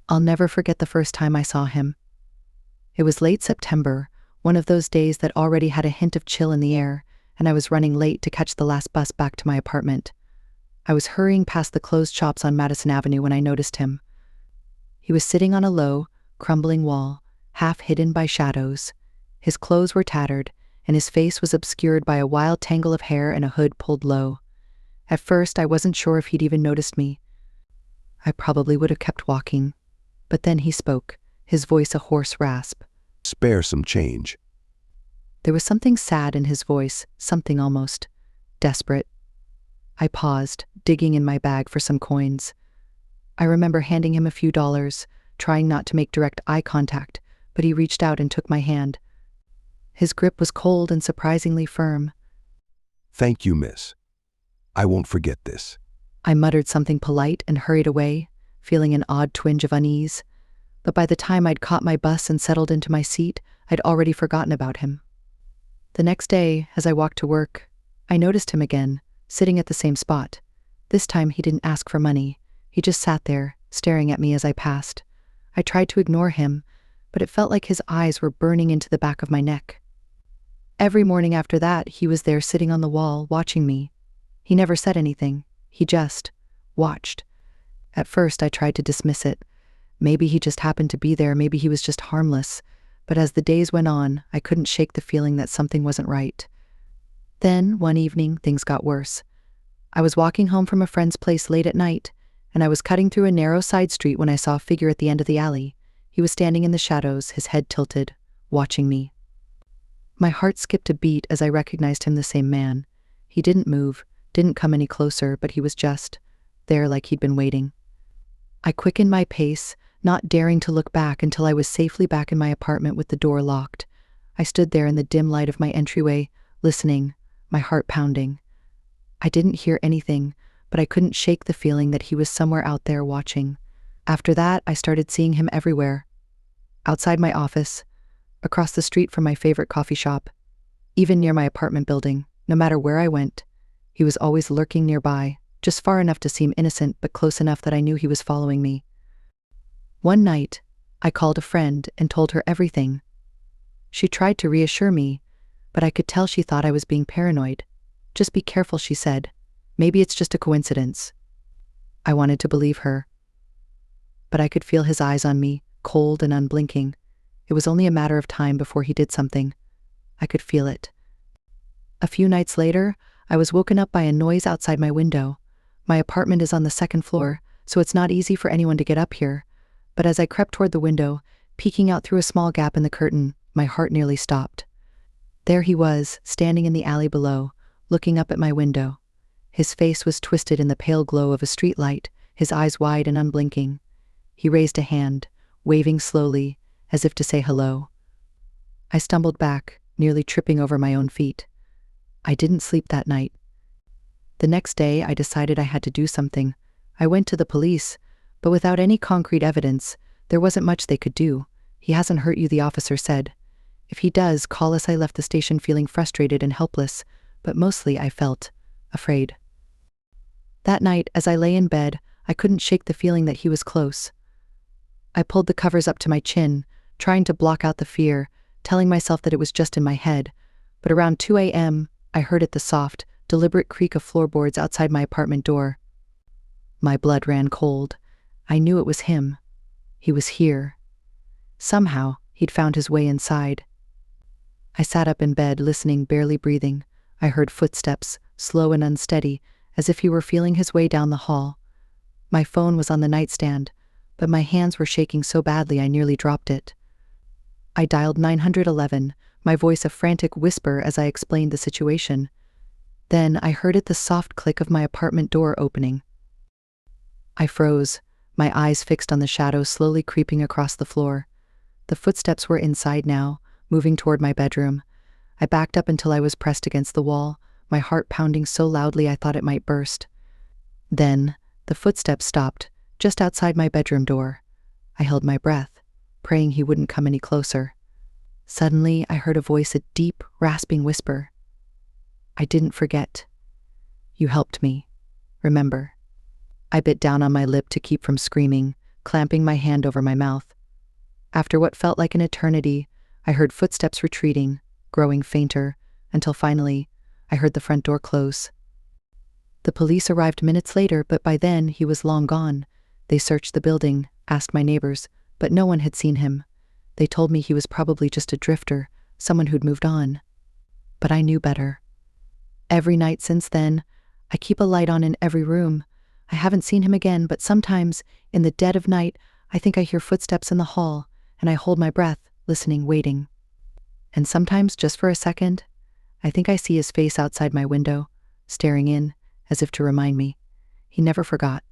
I'll never forget the first time I saw him. It was late September, one of those days that already had a hint of chill in the air, and I was running late to catch the last bus back to my apartment. I was hurrying past the closed shops on Madison Avenue when I noticed him. He was sitting on a low, crumbling wall, half hidden by shadows. His clothes were tattered, and his face was obscured by a wild tangle of hair and a hood pulled low. At first, I wasn't sure if he'd even noticed me. I probably would have kept walking. But then he spoke, his voice a hoarse rasp. Spare some change. There was something sad in his voice, something almost desperate. I paused, digging in my bag for some coins. I remember handing him a few dollars, trying not to make direct eye contact, but he reached out and took my hand. His grip was cold and surprisingly firm. Thank you, miss. I won't forget this. I muttered something polite and hurried away, feeling an odd twinge of unease. But by the time I'd caught my bus and settled into my seat, I'd already forgotten about him. The next day, as I walked to work, I noticed him again, sitting at the same spot. This time he didn't ask for money. He just sat there, staring at me as I passed. I tried to ignore him, but it felt like his eyes were burning into the back of my neck. Every morning after that, he was there sitting on the wall, watching me. He never said anything. He just watched. At first, I tried to dismiss it. Maybe he just happened to be there, maybe he was just harmless. But as the days went on, I couldn't shake the feeling that something wasn't right. Then, one evening, things got worse. I was walking home from a friend's place late at night, and I was cutting through a narrow side street when I saw a figure at the end of the alley. He was standing in the shadows, his head tilted, watching me. My heart skipped a beat as I recognized him, the same man. He didn't move, didn't come any closer, but he was just there like he'd been waiting. I quickened my pace, not daring to look back until I was safely back in my apartment with the door locked. I stood there in the dim light of my entryway, listening, my heart pounding. I didn't hear anything, but I couldn't shake the feeling that he was somewhere out there watching. After that, I started seeing him everywhere. Outside my office, across the street from my favorite coffee shop, even near my apartment building. No matter where I went, he was always lurking nearby, just far enough to seem innocent but close enough that I knew he was following me. One night, I called a friend and told her everything. She tried to reassure me, but I could tell she thought I was being paranoid. Just be careful, she said. Maybe it's just a coincidence. I wanted to believe her. But I could feel his eyes on me, cold and unblinking. It was only a matter of time before he did something. I could feel it. A few nights later, I was woken up by a noise outside my window. My apartment is on the second floor, so it's not easy for anyone to get up here. But as I crept toward the window, peeking out through a small gap in the curtain, my heart nearly stopped. There he was, standing in the alley below, looking up at my window. His face was twisted in the pale glow of a streetlight, his eyes wide and unblinking. He raised a hand, waving slowly, as if to say hello. I stumbled back, nearly tripping over my own feet. I didn't sleep that night. The next day, I decided I had to do something. I went to the police, but without any concrete evidence, there wasn't much they could do. He hasn't hurt you, the officer said. If he does, call us. I left the station feeling frustrated and helpless, but mostly I felt afraid. That night, as I lay in bed, I couldn't shake the feeling that he was close. I pulled the covers up to my chin, trying to block out the fear, telling myself that it was just in my head. But around 2 a.m., I heard the soft, deliberate creak of floorboards outside my apartment door. My blood ran cold. I knew it was him. He was here. Somehow, he'd found his way inside. I sat up in bed, listening, barely breathing. I heard footsteps, slow and unsteady, as if he were feeling his way down the hall. My phone was on the nightstand, but my hands were shaking so badly I nearly dropped it. I dialed 911, my voice a frantic whisper as I explained the situation. Then I heard the soft click of my apartment door opening. I froze, my eyes fixed on the shadow slowly creeping across the floor. The footsteps were inside now, moving toward my bedroom. I backed up until I was pressed against the wall, my heart pounding so loudly I thought it might burst. Then, the footsteps stopped, just outside my bedroom door. I held my breath, praying he wouldn't come any closer. Suddenly, I heard a voice, a deep, rasping whisper. I didn't forget. You helped me. Remember. I bit down on my lip to keep from screaming, clamping my hand over my mouth. After what felt like an eternity, I heard footsteps retreating, growing fainter, until finally, I heard the front door close. The police arrived minutes later, but by then he was long gone. They searched the building, asked my neighbors, but no one had seen him. They told me he was probably just a drifter, someone who'd moved on. But I knew better. Every night since then, I keep a light on in every room. I haven't seen him again, but sometimes, in the dead of night, I think I hear footsteps in the hall, and I hold my breath, listening, waiting. And sometimes, just for a second, I think I see his face outside my window, staring in, as if to remind me. He never forgot.